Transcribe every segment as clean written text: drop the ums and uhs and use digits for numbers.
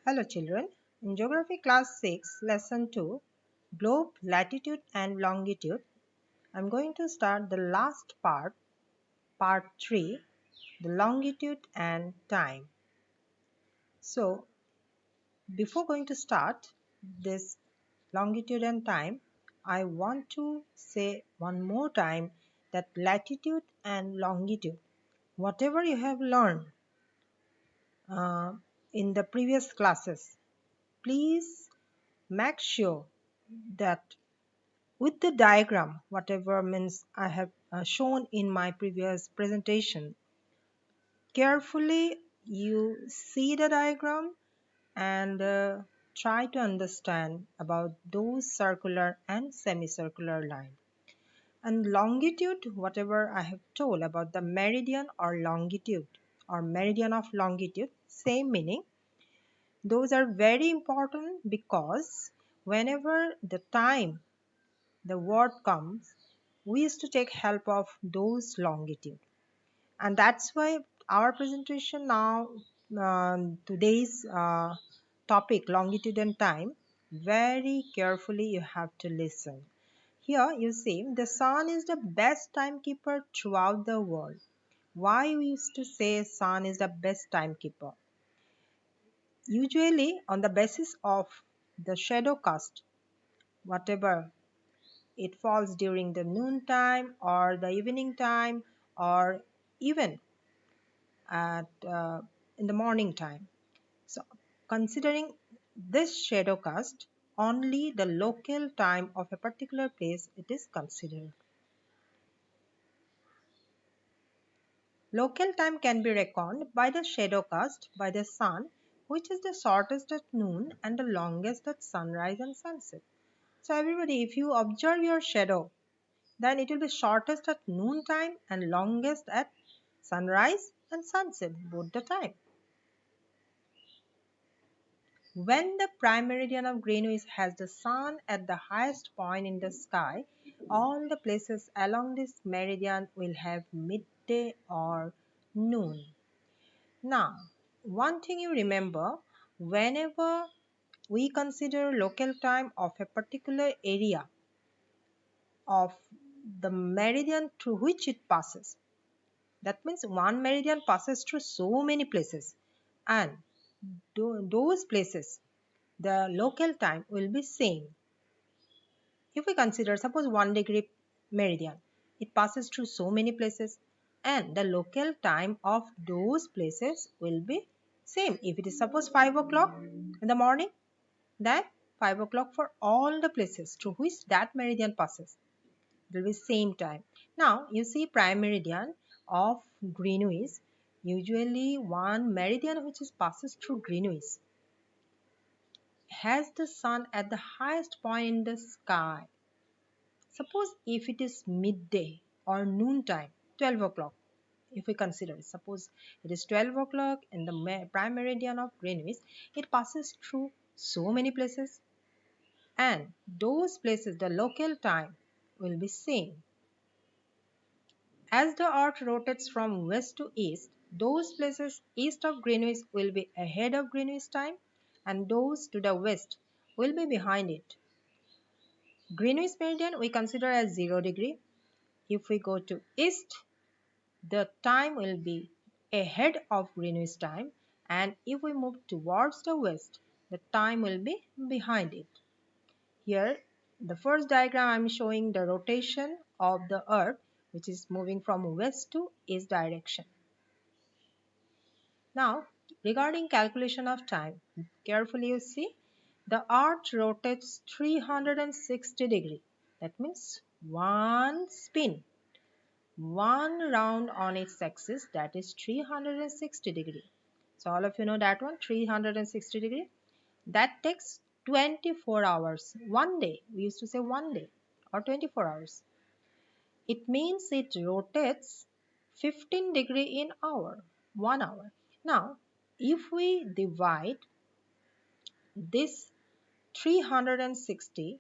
Hello children, in Geography class 6 lesson 2 globe latitude and longitude I am going to start the last part 3 the longitude and time. So before going to start this longitude and time I want to say one more time that latitude and longitude, whatever you have learned uh, in the previous classes, please make sure that with the diagram, whatever means I have shown in my previous presentation, carefully you see the diagram and try to understand about those circular and semicircular line. And longitude, whatever I have told about the meridian or longitude or meridian of longitude, same meaning. Those are very important because whenever the time the word comes, we used to take help of those longitude, and that's why our presentation now, today's topic longitude and time, very carefully you have to listen. Here you see the sun is the best timekeeper throughout the world. Why we used to say sun is the best timekeeper? Usually on the basis of the shadow cast, whatever it falls during the noon time or the evening time or even at in the morning time. So considering this shadow cast, only the local time of a particular place it is considered. Local time can be reckoned by the shadow cast by the sun, which is the shortest at noon and the longest at sunrise and sunset. So everybody, if you observe your shadow, then it will be shortest at noon time and longest at sunrise and sunset, both the time. When the prime meridian of Greenwich has the sun at the highest point in the sky, all the places along this meridian will have midday or noon. Now, one thing you remember, whenever we consider local time of a particular area of the meridian through which it passes, that means one meridian passes through so many places, and those places the local time will be same. If we consider suppose 1 degree meridian, it passes through so many places and the local time of those places will be same. If it is suppose 5 o'clock in the morning, then 5 o'clock for all the places through which that meridian passes, it will be same time. Now you see prime meridian of Greenwich, usually one meridian which is passes through Greenwich has the sun at the highest point in the sky. Suppose if it is midday or noon time, 12 o'clock, if we consider, suppose it is 12 o'clock in the prime meridian of Greenwich, it passes through so many places and those places the local time will be same. As the earth rotates from west to east, those places east of Greenwich will be ahead of Greenwich time and those to the west will be behind it. Greenwich meridian we consider as 0 degree. If we go to east, the time will be ahead of Greenwich time, and if we move towards the west, the time will be behind it. Here, the first diagram I am showing the rotation of the earth which is moving from west to east direction. Now, regarding calculation of time, carefully you see the earth rotates 360 degree. That means one spin, one round on its axis, that is 360 degree. So all of you know that one, 360 degree. That takes 24 hours. One day, we used to say one day or 24 hours. It means it rotates 15 degree in hour, 1 hour. Now, if we divide this 360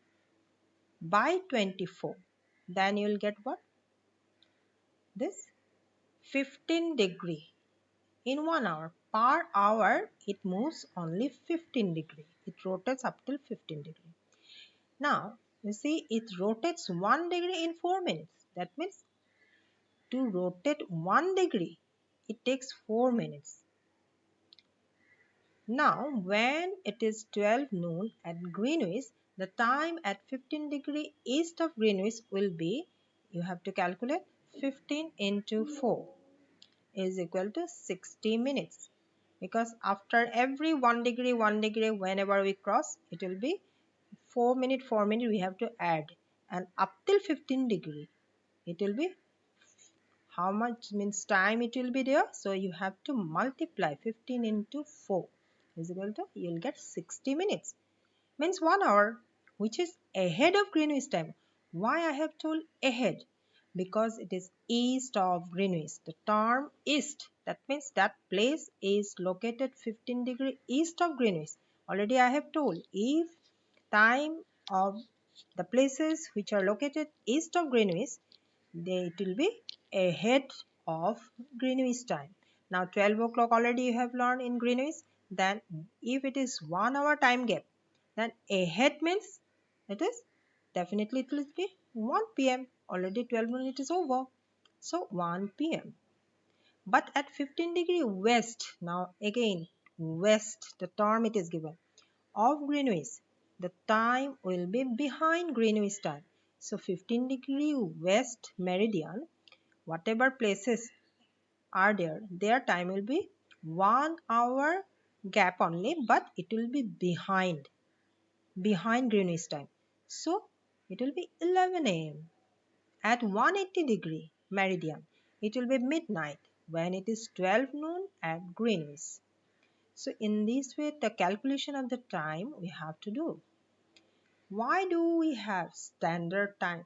by 24, then you will get what? This 15 degree in 1 hour. Per hour, it moves only 15 degree. It rotates up till 15 degree. Now, you see, it rotates 1 degree in 4 minutes. That means to rotate 1 degree, it takes 4 minutes. Now, when it is 12 noon at Greenwich, the time at 15 degree east of Greenwich will be, you have to calculate 15 into 4 is equal to 60 minutes. Because after every 1 degree, 1 degree, whenever we cross, it will be 4 minute, 4 minute we have to add. And up till 15 degree, it will be how much means time it will be there. So you have to multiply 15 into 4 is equal to, you'll get 60 minutes, means 1 hour, which is ahead of Greenwich time. Why I have told ahead? Because it is east of Greenwich. The term east, that means that place is located 15 degree east of Greenwich. Already I have told, if time of the places which are located east of Greenwich, it will be ahead of Greenwich time. Now 12 o'clock already you have learned in Greenwich. Then if it is 1 hour time gap, then ahead means it is definitely it will be 1 p.m. Already 12 minutes is over. So 1 p.m. But at 15 degree west, now again west, the term it is given, of Greenwich, the time will be behind Greenwich time. So 15 degree west meridian, whatever places are there, their time will be 1 hour gap only, but it will be behind Greenwich time. So it will be 11 a.m. At 180 degree meridian, it will be midnight when it is 12 noon at Greenwich. So in this way, the calculation of the time we have to do. Why do we have standard time?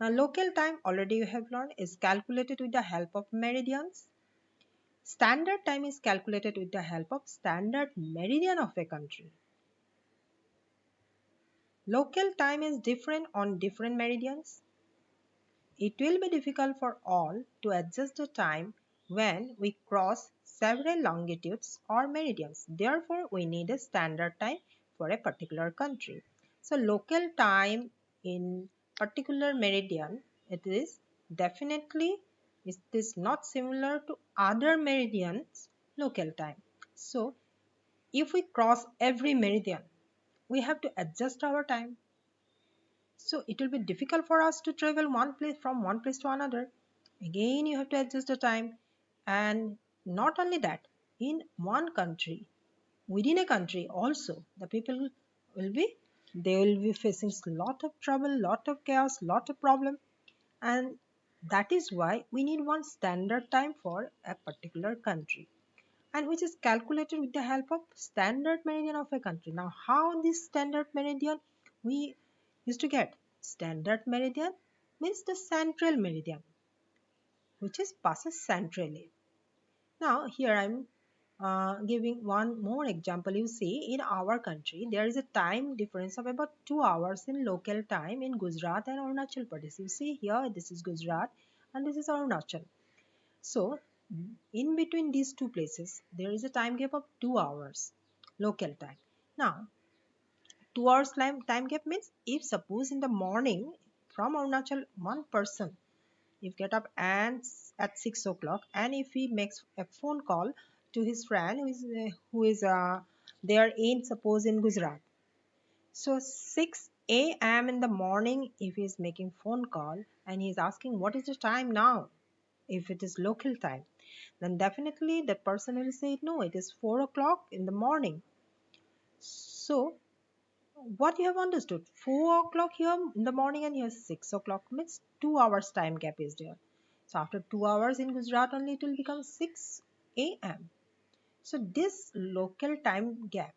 Now local time already you have learned is calculated with the help of meridians. Standard time is calculated with the help of standard meridian of a country. Local time is different on different meridians. It will be difficult for all to adjust the time when we cross several longitudes or meridians. Therefore, we need a standard time for a particular country. So, local time in particular meridian, it is definitely, it is not similar to other meridians local time. So, if we cross every meridian, we have to adjust our time. So it will be difficult for us to travel from one place to another. Again, you have to adjust the time. And not only that, in one country, within a country also, the people will be, they will be facing lot of trouble, lot of chaos, lot of problem. And that is why we need one standard time for a particular country, and which is calculated with the help of standard meridian of a country. Now, how this standard meridian we used to get? Standard meridian means the central meridian, which is passes centrally. Now, here I'm giving one more example. You see, in our country, there is a time difference of about 2 hours in local time in Gujarat and Arunachal Pradesh. You see here, this is Gujarat and this is Arunachal. So, in between these two places, there is a time gap of 2 hours local time. Now, 2 hours time gap means if suppose in the morning from Arunachal, one person if get up and at 6 o'clock, and if he makes a phone call to his friend who is there in suppose in Gujarat. So 6 a.m. in the morning, if he is making phone call and he is asking what is the time now, if it is local time, then definitely that person will say no, it is 4 o'clock in the morning. So what you have understood, 4 o'clock here in the morning and here 6 o'clock means 2 hours time gap is there. So after 2 hours in Gujarat only it will become 6 a.m. So this local time gap,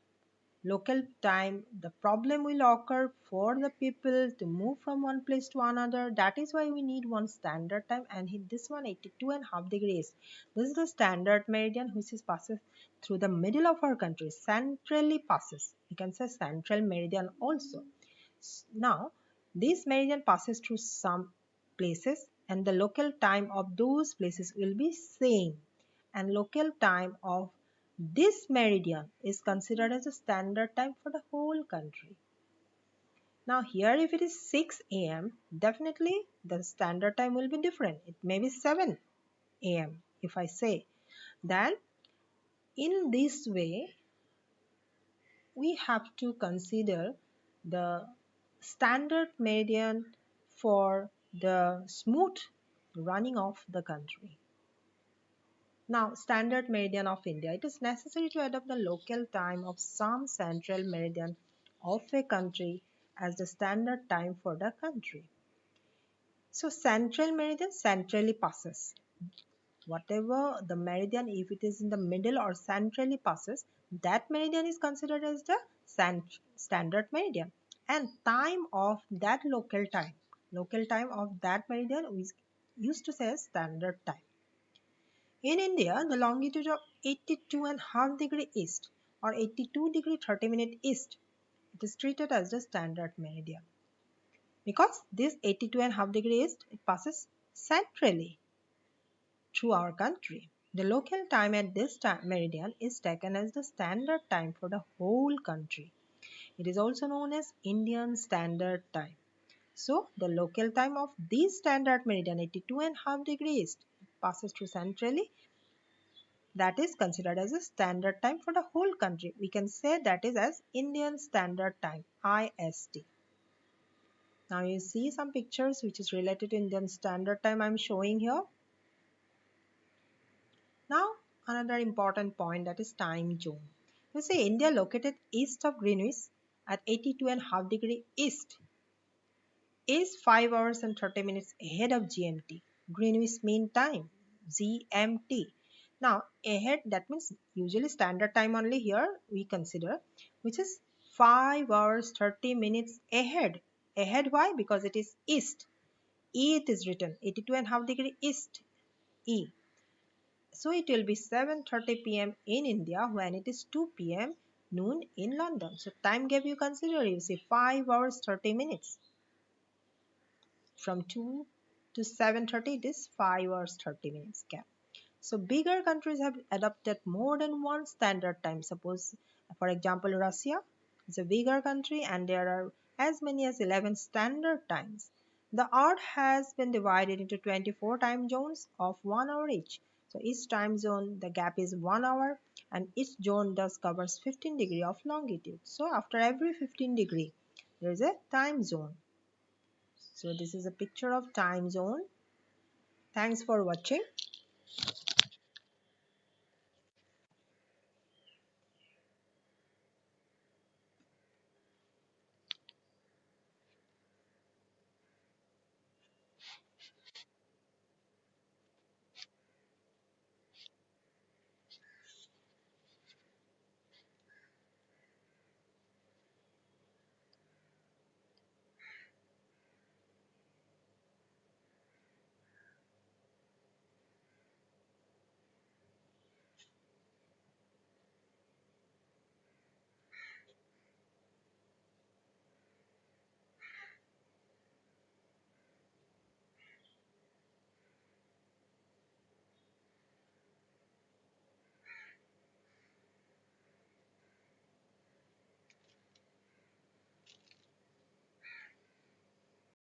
local time, the problem will occur for the people to move from one place to another. That is why we need one standard time, and this one 82.5 degrees. This is the standard meridian which is passes through the middle of our country, centrally passes. You can say central meridian also. Now, this meridian passes through some places and the local time of those places will be same. and local time of this meridian is considered as a standard time for the whole country. Now here if it is 6 a.m. definitely the standard time will be different. It may be 7 a.m. if I say. Then in this way we have to consider the standard meridian for the smooth running of the country. Now, standard meridian of India. It is necessary to adopt the local time of some central meridian of a country as the standard time for the country. So, central meridian centrally passes. Whatever the meridian, if it is in the middle or centrally passes, that meridian is considered as the standard meridian. And time of that local time of that meridian is used to say standard time. In India, the longitude of 82.5 degree east or 82 degree 30-minute east, it is treated as the standard meridian. Because this 82.5 degree east, it passes centrally through our country. The local time at this meridian is taken as the standard time for the whole country. It is also known as Indian Standard Time. So, the local time of this standard meridian 82.5 degree east passes through centrally. That is considered as a standard time for the whole country. We can say that is as Indian Standard Time, IST. Now you see some pictures which is related to Indian Standard Time I am showing here. Now another important point, that is time zone. You see India located east of Greenwich at 82.5 degree east is 5 hours and 30 minutes ahead of GMT, Greenwich Mean Time, GMT. Now ahead, that means usually standard time only here we consider, which is 5 hours 30 minutes ahead. Ahead why? Because it is east. E it is written 82.5 degree east E. So it will be 7:30 p.m. in India when it is 2 p.m. noon in London. So time gap you consider, you see 5 hours 30 minutes. From 2 to 7:30 it is 5 hours 30 minutes gap. So bigger countries have adopted more than one standard time. Suppose for example Russia is a bigger country and there are as many as 11 standard times. The earth has been divided into 24 time zones of 1 hour each. So each time zone the gap is 1 hour and each zone thus covers 15 degree of longitude. So after every 15 degree there is a time zone. So this is a picture of time zone. Thanks for watching.